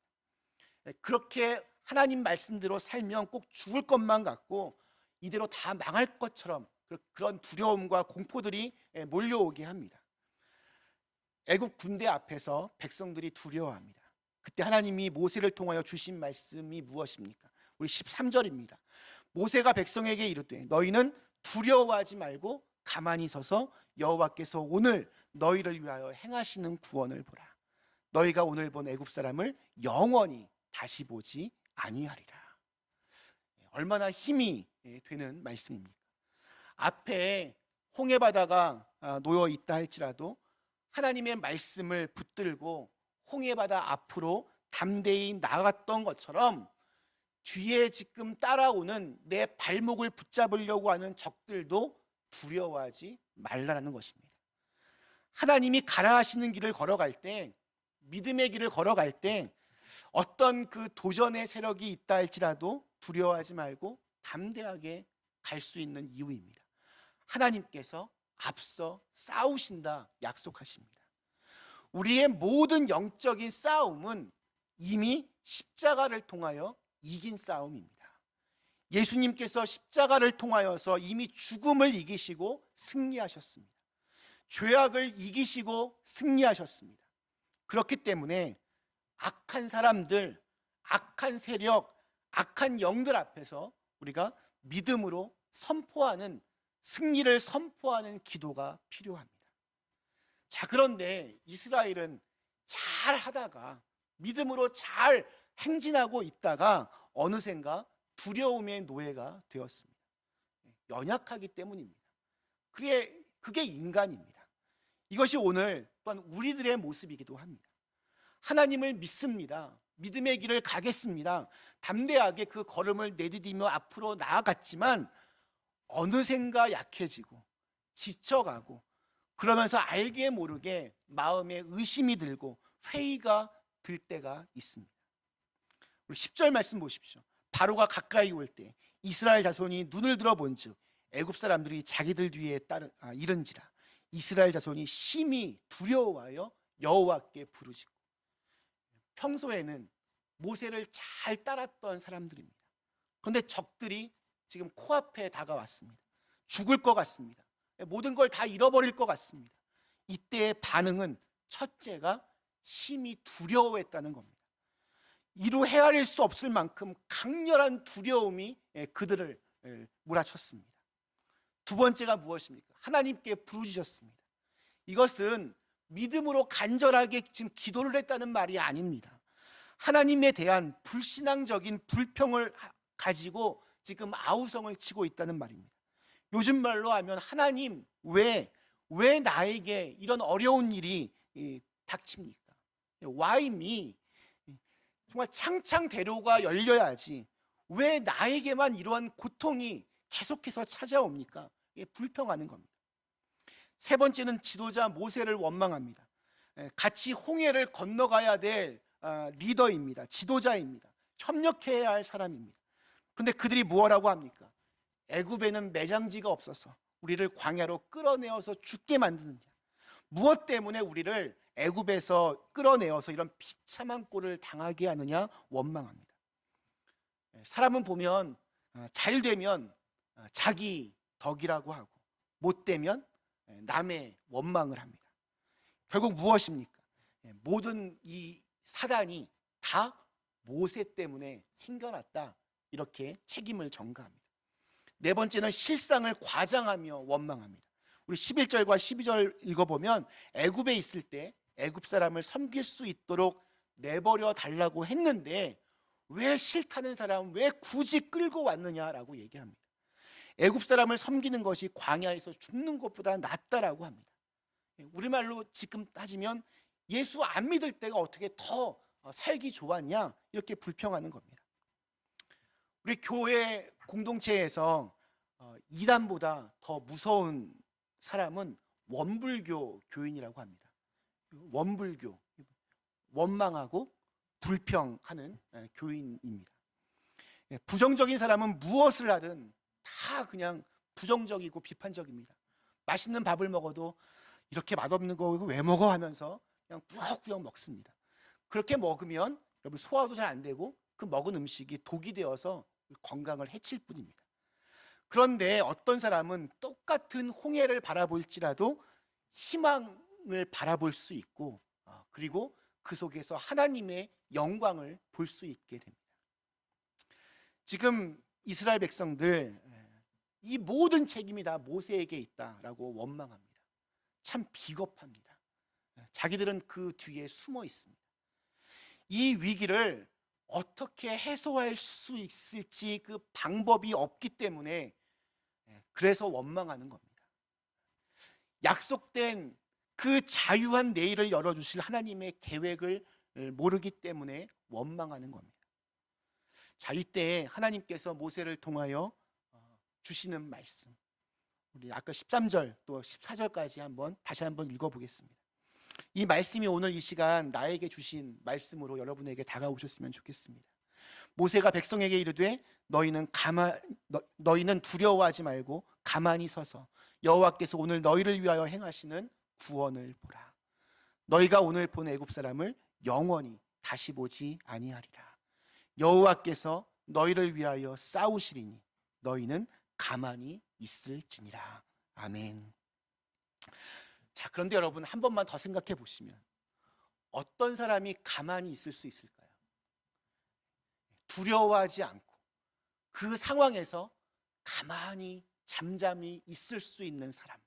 A: 그렇게 하나님 말씀대로 살면 꼭 죽을 것만 같고 이대로 다 망할 것처럼 그런 두려움과 공포들이 몰려오게 합니다. 애굽 군대 앞에서 백성들이 두려워합니다. 그때 하나님이 모세를 통하여 주신 말씀이 무엇입니까? 우리 13절입니다. 모세가 백성에게 이르되 너희는 두려워하지 말고 가만히 서서 여호와께서 오늘 너희를 위하여 행하시는 구원을 보라. 너희가 오늘 본 애굽 사람을 영원히 다시 보지 아니하리라. 얼마나 힘이 되는 말씀입니까? 앞에 홍해바다가 놓여 있다 할지라도 하나님의 말씀을 붙들고 홍해바다 앞으로 담대히 나아갔던 것처럼 뒤에 지금 따라오는 내 발목을 붙잡으려고 하는 적들도 두려워하지 말라는 것입니다. 하나님이 가라 하시는 길을 걸어갈 때, 믿음의 길을 걸어갈 때 어떤 그 도전의 세력이 있다 할지라도 두려워하지 말고 담대하게 갈 수 있는 이유입니다. 하나님께서 앞서 싸우신다 약속하십니다. 우리의 모든 영적인 싸움은 이미 십자가를 통하여 이긴 싸움입니다. 예수님께서 십자가를 통하여서 이미 죽음을 이기시고 승리하셨습니다. 죄악을 이기시고 승리하셨습니다. 그렇기 때문에 악한 사람들, 악한 세력, 악한 영들 앞에서 우리가 믿음으로 선포하는, 승리를 선포하는 기도가 필요합니다. 자, 그런데 이스라엘은 잘 하다가, 믿음으로 잘 행진하고 있다가 어느샌가 두려움의 노예가 되었습니다. 연약하기 때문입니다. 그게 인간입니다. 이것이 오늘 또한 우리들의 모습이기도 합니다. 하나님을 믿습니다. 믿음의 길을 가겠습니다. 담대하게 그 걸음을 내디디며 앞으로 나아갔지만 어느샌가 약해지고 지쳐가고, 그러면서 알게 모르게 마음에 의심이 들고 회의가 들 때가 있습니다. 우리 10절 말씀 보십시오. 바로가 가까이 올 때 이스라엘 자손이 눈을 들어 본즉 애굽 사람들이 자기들 뒤에 이른지라. 이스라엘 자손이 심히 두려워하여 여호와께 부르짖고. 평소에는 모세를 잘 따랐던 사람들입니다. 그런데 적들이 지금 코앞에 다가왔습니다. 죽을 것 같습니다. 모든 걸 다 잃어버릴 것 같습니다. 이때의 반응은 첫째가 심히 두려워했다는 겁니다. 이루 헤아릴 수 없을 만큼 강렬한 두려움이 그들을 몰아쳤습니다. 두 번째가 무엇입니까? 하나님께 부르짖었습니다. 이것은 믿음으로 간절하게 지금 기도를 했다는 말이 아닙니다. 하나님에 대한 불신앙적인 불평을 가지고 지금 아우성을 치고 있다는 말입니다. 요즘 말로 하면 하나님 왜 나에게 이런 어려운 일이 닥칩니까? Why me? 정말 창창 대로가 열려야지 왜 나에게만 이러한 고통이 계속해서 찾아옵니까? 불평하는 겁니다. 세 번째는 지도자 모세를 원망합니다. 같이 홍해를 건너가야 될 리더입니다. 지도자입니다. 협력해야 할 사람입니다. 그런데 그들이 뭐라고 합니까? 애굽에는 매장지가 없어서 우리를 광야로 끌어내어서 죽게 만드느냐? 무엇 때문에 우리를 애굽에서 끌어내어서 이런 비참한 꼴을 당하게 하느냐? 원망합니다. 사람은 보면 잘 되면 자기 덕이라고 하고 못 되면 남의 원망을 합니다. 결국 무엇입니까? 모든 이 사단이 다 모세 때문에 생겨났다, 이렇게 책임을 전가합니다. 네 번째는 실상을 과장하며 원망합니다. 우리 11절과 12절 읽어보면 애굽에 있을 때 애굽 사람을 섬길 수 있도록 내버려 달라고 했는데 왜 싫다는 사람은 왜 굳이 끌고 왔느냐라고 얘기합니다. 애굽 사람을 섬기는 것이 광야에서 죽는 것보다 낫다라고 합니다. 우리말로 지금 따지면 예수 안 믿을 때가 어떻게 더 살기 좋았냐, 이렇게 불평하는 겁니다. 우리 교회 공동체에서 이단보다 더 무서운 사람은 원불교 교인이라고 합니다. 원불교, 원망하고 불평하는 교인입니다. 부정적인 사람은 무엇을 하든 다 그냥 부정적이고 비판적입니다. 맛있는 밥을 먹어도 이렇게 맛없는 거 왜 먹어 하면서 그냥 꾸역꾸역 먹습니다. 그렇게 먹으면 여러분 소화도 잘 안 되고 그 먹은 음식이 독이 되어서 건강을 해칠 뿐입니다. 그런데 어떤 사람은 똑같은 홍해를 바라볼지라도 희망을 바라볼 수 있고, 그리고 그 속에서 하나님의 영광을 볼 수 있게 됩니다. 지금 이스라엘 백성들 이 모든 책임이 다 모세에게 있다라고 원망합니다. 참 비겁합니다. 자기들은 그 뒤에 숨어 있습니다. 이 위기를 어떻게 해소할 수 있을지 그 방법이 없기 때문에 그래서 원망하는 겁니다. 약속된 그 자유한 내일을 열어주실 하나님의 계획을 모르기 때문에 원망하는 겁니다. 자, 이때 하나님께서 모세를 통하여 주시는 말씀, 우리 아까 13절 또 14절까지 다시 한번 읽어보겠습니다. 이 말씀이 오늘 이 시간 나에게 주신 말씀으로 여러분에게 다가오셨으면 좋겠습니다. 모세가 백성에게 이르되 너희는 두려워하지 말고 가만히 서서 여호와께서 오늘 너희를 위하여 행하시는 구원을 보라. 너희가 오늘 본 애굽 사람을 영원히 다시 보지 아니하리라. 여호와께서 너희를 위하여 싸우시리니 너희는 가만히 있을지니라. 아멘. 자, 그런데 여러분 한 번만 더 생각해 보시면 어떤 사람이 가만히 있을 수 있을까요? 두려워하지 않고 그 상황에서 가만히 잠잠히 있을 수 있는 사람,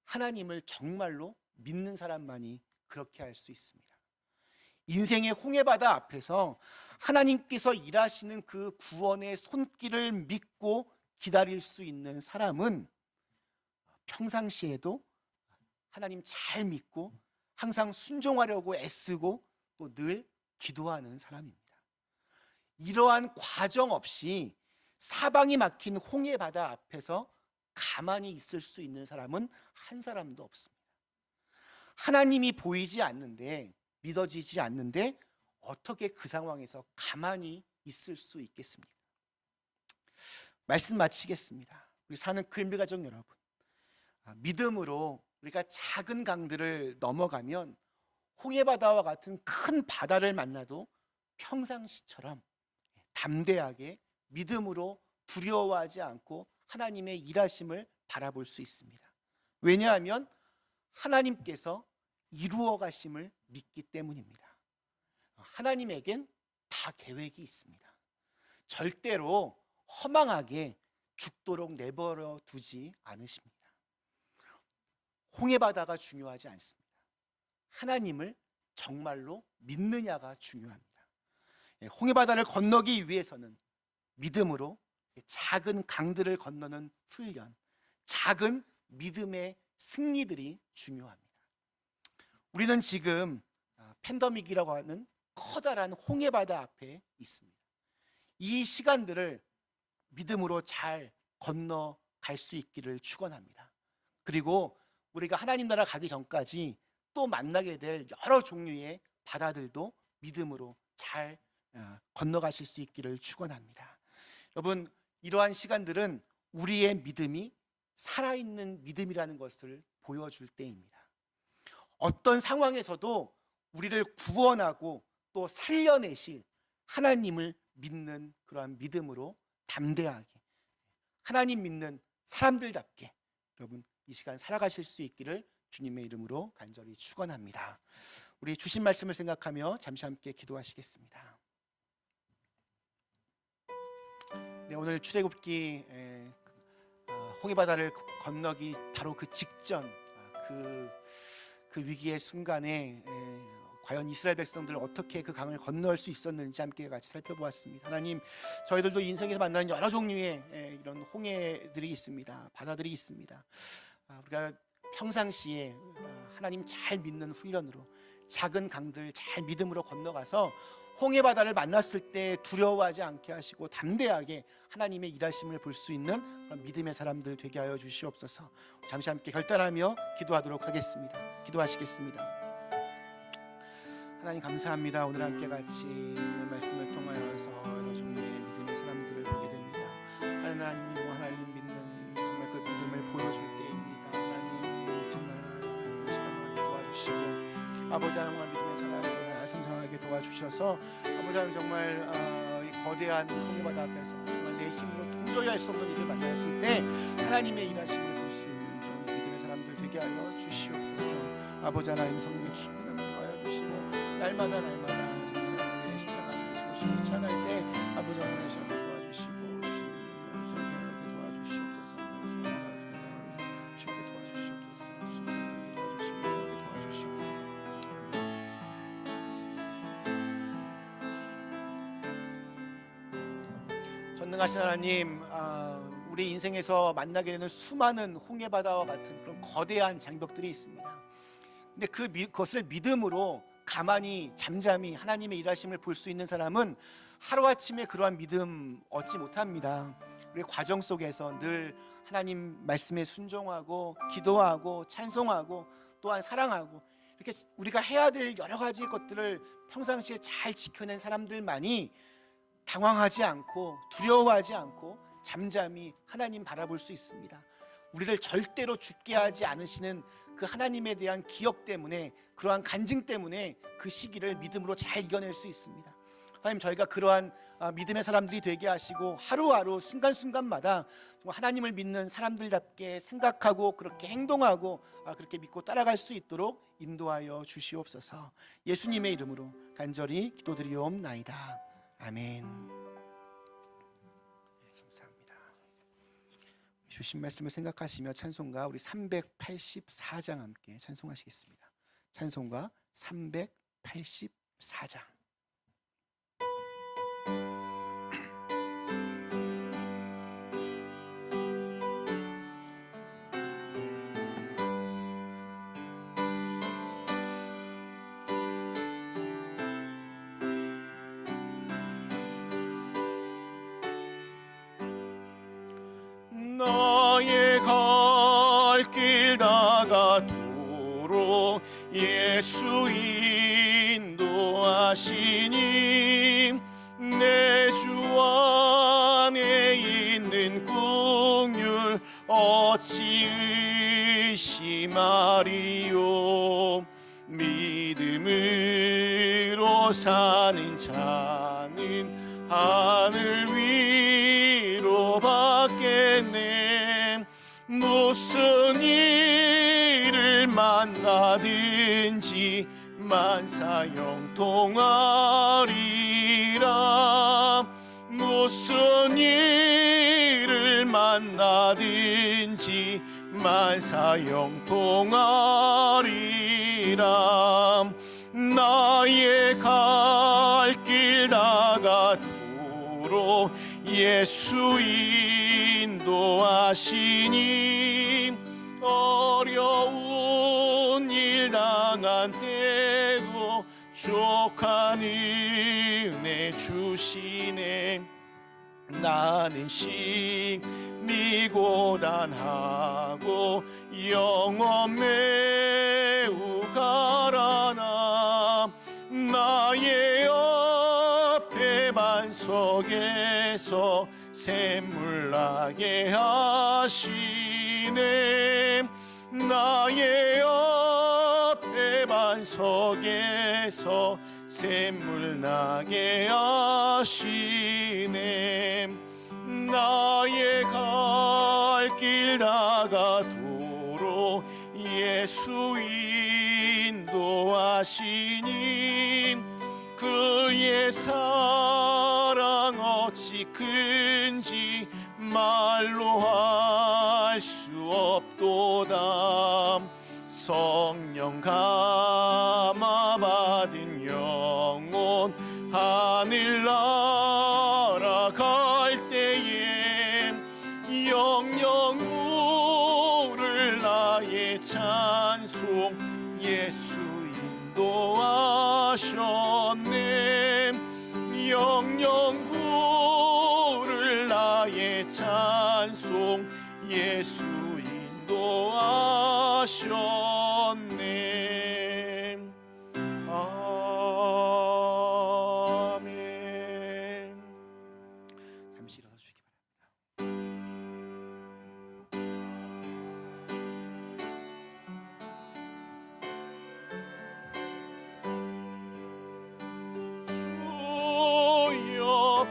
A: 하나님을 정말로 믿는 사람만이 그렇게 할 수 있습니다. 인생의 홍해바다 앞에서 하나님께서 일하시는 그 구원의 손길을 믿고 기다릴 수 있는 사람은 평상시에도 하나님 잘 믿고 항상 순종하려고 애쓰고 또 늘 기도하는 사람입니다. 이러한 과정 없이 사방이 막힌 홍해바다 앞에서 가만히 있을 수 있는 사람은 한 사람도 없습니다. 하나님이 보이지 않는데, 믿어지지 않는데 어떻게 그 상황에서 가만히 있을 수 있겠습니까? 말씀 마치겠습니다. 우리 사는 그린빌 가족 여러분, 믿음으로 우리가 작은 강들을 넘어가면 홍해바다와 같은 큰 바다를 만나도 평상시처럼 담대하게 믿음으로 두려워하지 않고 하나님의 일하심을 바라볼 수 있습니다. 왜냐하면 하나님께서 이루어 가심을 믿기 때문입니다. 하나님에겐 다 계획이 있습니다. 절대로 허망하게 죽도록 내버려 두지 않으십니다. 홍해바다가 중요하지 않습니다. 하나님을 정말로 믿느냐가 중요합니다. 홍해바다를 건너기 위해서는 믿음으로 작은 강들을 건너는 훈련, 작은 믿음의 승리들이 중요합니다. 우리는 지금 팬데믹이라고 하는 커다란 홍해바다 앞에 있습니다. 이 시간들을 믿음으로 잘 건너갈 수 있기를 축원합니다. 그리고 우리가 하나님 나라 가기 전까지 또 만나게 될 여러 종류의 바다들도 믿음으로 잘 건너가실 수 있기를 축원합니다. 여러분, 이러한 시간들은 우리의 믿음이 살아있는 믿음이라는 것을 보여줄 때입니다. 어떤 상황에서도 우리를 구원하고 또 살려내실 하나님을 믿는 그러한 믿음으로 담대하게 하나님 믿는 사람들답게 여러분 이 시간 살아가실 수 있기를 주님의 이름으로 간절히 축원합니다. 우리 주신 말씀을 생각하며 잠시 함께 기도하시겠습니다. 네, 오늘 출애굽기 홍해바다를 건너기 바로 그 직전 그 위기의 순간에 과연 이스라엘 백성들 어떻게 그 강을 건널 수 있었는지 함께 같이 살펴보았습니다. 하나님, 저희들도 인생에서 만나는 여러 종류의 이런 홍해들이 있습니다. 바다들이 있습니다. 우리가 평상시에 하나님 잘 믿는 훈련으로 작은 강들 잘 믿음으로 건너가서 홍해바다를 만났을 때 두려워하지 않게 하시고 담대하게 하나님의 일하심을 볼 수 있는 그런 믿음의 사람들 되게 하여 주시옵소서. 잠시 함께 결단하며 기도하도록 하겠습니다. 기도하시겠습니다. 하나님 감사합니다. 오늘 함께 같이 오늘 말씀을 통하여서 여러 종류의 믿음의 사람들을 보게 됩니다. 하나님 믿는 정말 그 믿음을 보여줄 때입니다. 하나님 정말 시간을 도와주시고 아버지 하나님과 믿음의 사람을 성장하게 도와주셔서 아버지 하나님 정말 이 거대한 홍해바다 앞에서 정말 내 힘으로 도저히 할 수 없는 일을 만났을 때 하나님의 일하심을 볼 수 있는 그런 믿음의 사람들 되게 하여 주시옵소서. 아버지 하나님 성령의 충만함을 더하여 주시고 날마다 정말 십자가를 지고 주님 찬할 때 아버지 하나님 도와주시고 주님 성령을 도와주시옵소서. 주님께 도와주시옵소서. 주님께 도와주시옵소서. 전능하신 하나님, 우리 인생에서 만나게 되는 수많은 홍해바다와 같은 그런 거대한 장벽들이 있습니다. 근데 그것을 믿음으로 가만히 잠잠히 하나님의 일하심을 볼 수 있는 사람은 하루아침에 그러한 믿음 얻지 못합니다. 우리 과정 속에서 늘 하나님 말씀에 순종하고 기도하고 찬송하고 또한 사랑하고 이렇게 우리가 해야 될 여러 가지 것들을 평상시에 잘 지켜낸 사람들만이 당황하지 않고 두려워하지 않고 잠잠히 하나님 바라볼 수 있습니다. 우리를 절대로 죽게 하지 않으시는 그 하나님에 대한 기억 때문에, 그러한 간증 때문에 그 시기를 믿음으로 잘 이겨낼 수 있습니다. 하나님, 저희가 그러한 믿음의 사람들이 되게 하시고 하루하루 순간순간마다 정말 하나님을 믿는 사람들답게 생각하고 그렇게 행동하고 그렇게 믿고 따라갈 수 있도록 인도하여 주시옵소서. 예수님의 이름으로 간절히 기도드리옵나이다. 아멘. 감사합니다. 주신 말씀을 생각하시며 찬송가 우리 384장 함께 찬송하시겠습니다. 찬송가 384장.
B: 나의 갈 길 다가도록 예수 인도하시니 내 주 안에 있는 긍휼 어찌 의심하리요. 믿음으로 사는 자는 하늘 위로 받겠네. 무슨 일을 만나든지 만사형통하리라. 무슨 일을 만나든지 만사형통하리라. 나의 갈 길 다가도록 예수 인도하시니 어려운 일 당한 때도 족한 은혜 주시네. 나는 심히 고단하고 영원 매우 가라나. 나의 옆에 반석에서 샘물 나게 하시네. 나의 옆에 반석에서 샘물 나게 하시네. 나의 갈 길 다가도록 예수 인도하시니 그의 사랑 어찌 큰지 말로 할 수 없도다. 성령 감화 받은 영혼 하늘 날아갈 때에 영영 울을 나의 찬송 예수 인도하셨네. 영영 부를 나의 찬송 예수 인도하셨네. 아멘.
A: 잠시 일어나 주시기
B: 주여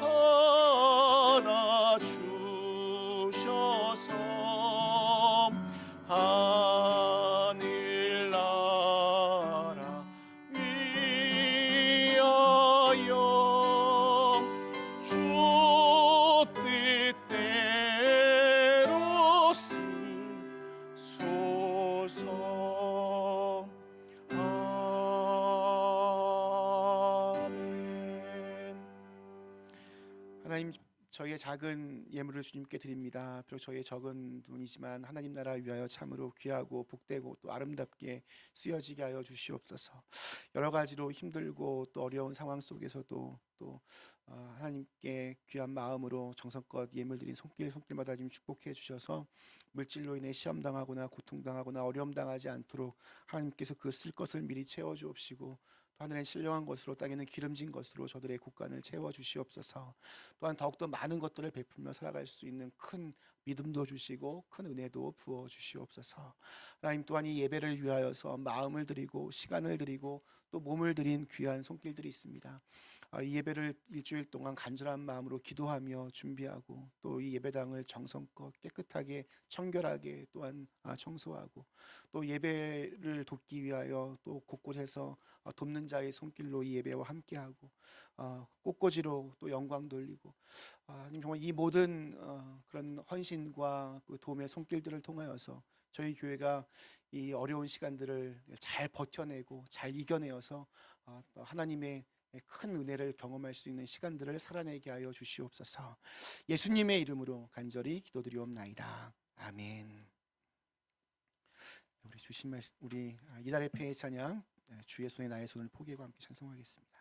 B: 받아주셔서 하늘나라 위하여 주 뜻대로 쓰소서. 아멘.
A: 하나님, 저희의 작은 예물을 주님께 드립니다. 비록 저희의 적은 돈이지만 하나님 나라 위하여 참으로 귀하고 복되고 또 아름답게 쓰여지게 하여 주시옵소서. 여러 가지로 힘들고 또 어려운 상황 속에서도 또 하나님께 귀한 마음으로 정성껏 예물 드린 손길마다 좀 축복해 주셔서 물질로 인해 시험 당하거나 고통 당하거나 어려움 당하지 않도록 하나님께서 그 쓸 것을 미리 채워 주옵시고, 또 하늘엔 신령한 것으로 땅에는 기름진 것으로 저들의 곳간을 채워 주시옵소서. 또한 더욱더 많은 것들을 베풀며 살아갈 수 있는 큰 믿음도 주시고 큰 은혜도 부어 주시옵소서. 하나님, 또한 이 예배를 위하여서 마음을 드리고 시간을 드리고 또 몸을 드린 귀한 손길들이 있습니다. 이 예배를 일주일 동안 간절한 마음으로 기도하며 준비하고 또 이 예배당을 정성껏 깨끗하게 청결하게 또한 청소하고 또 예배를 돕기 위하여 또 곳곳에서 돕는 자의 손길로 이 예배와 함께하고 꽃꽂이로 또 영광 돌리고 하나님, 정말 이 모든 그런 헌신과 그 도움의 손길들을 통하여서 저희 교회가 이 어려운 시간들을 잘 버텨내고 잘 이겨내어서 또 하나님의 큰 은혜를 경험할 수 있는 시간들을 살아내게 하여 주시옵소서. 예수님의 이름으로 간절히 기도드리옵나이다. 아멘. 우리 주신 말씀, 우리 이달의 폐의 찬양, 주의 손에 나의 손을 포기하고 함께 찬송하겠습니다.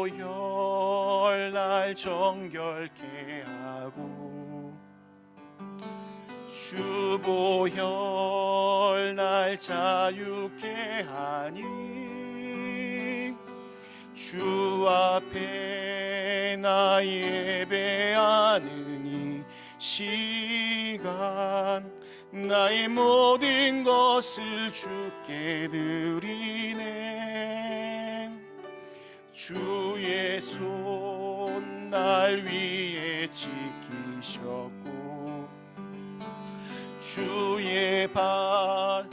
B: 주보혈 날 정결케 하고 주보혈 날 자유케 하니 주 앞에 나 예배하는 이 시간 나의 모든 것을 주께 드리네. 주의 손 날 위에 지키셨고 주의 발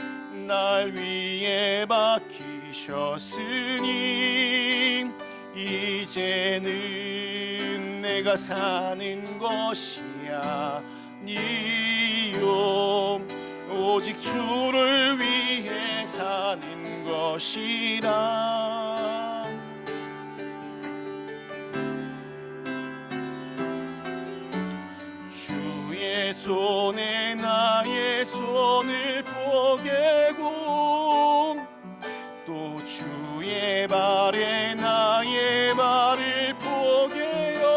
B: 날 위에 박히셨으니 이제는 내가 사는 것이 아니요 오직 주를 위해 사는 것이라. 주의 손에 나의 손을 포개고 또 주의 발에 나의 발을 포개어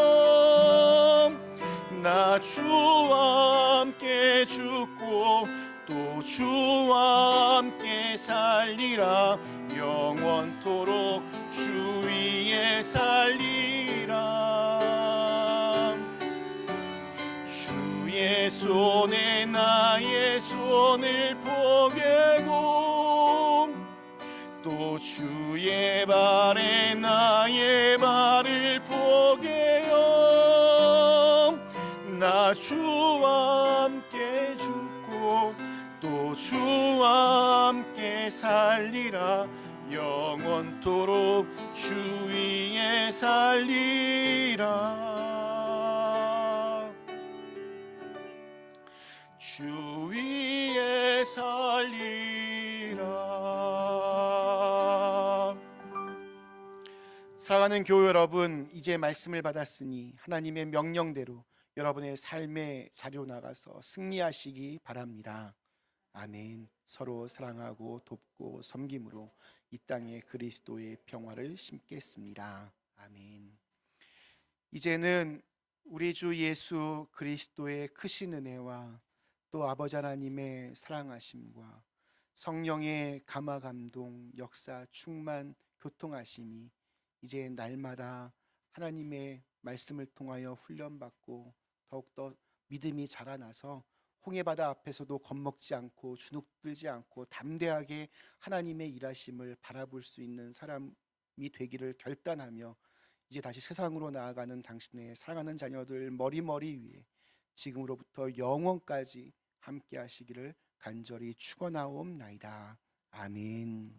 B: 나 주와 함께 죽고 또 주와 함께 살리라. 영원토록 주 위에 살리라. 주의 손에 나의 손을 포개고 또 주의 발에 나의 발을 포개어 나 주와 함께 죽고 또 주와 함께 살리라. 영원토록 주 위에 살리라. 주 위에 살리라. 사랑하는 교회 여러분, 이제 말씀을 받았으니 하나님의 명령대로 여러분의 삶의 자리로 나가서 승리하시기 바랍니다. 아멘. 서로 사랑하고 돕고 섬김으로 이 땅에 그리스도의 평화를 심겠습니다. 아멘. 이제는 우리 주 예수 그리스도의 크신 은혜와 또 아버지 하나님의 사랑하심과 성령의 감화 감동 역사 충만 교통하심이 이제 날마다 하나님의 말씀을 통하여 훈련받고 더욱더 믿음이 자라나서 홍해바다 앞에서도 겁먹지 않고 주눅들지 않고 담대하게 하나님의 일하심을 바라볼 수 있는 사람이 되기를 결단하며 이제 다시 세상으로 나아가는 당신의 사랑하는 자녀들 머리머리 위에 지금으로부터 영원까지 함께 하시기를 간절히 축원하옵나이다. 아멘.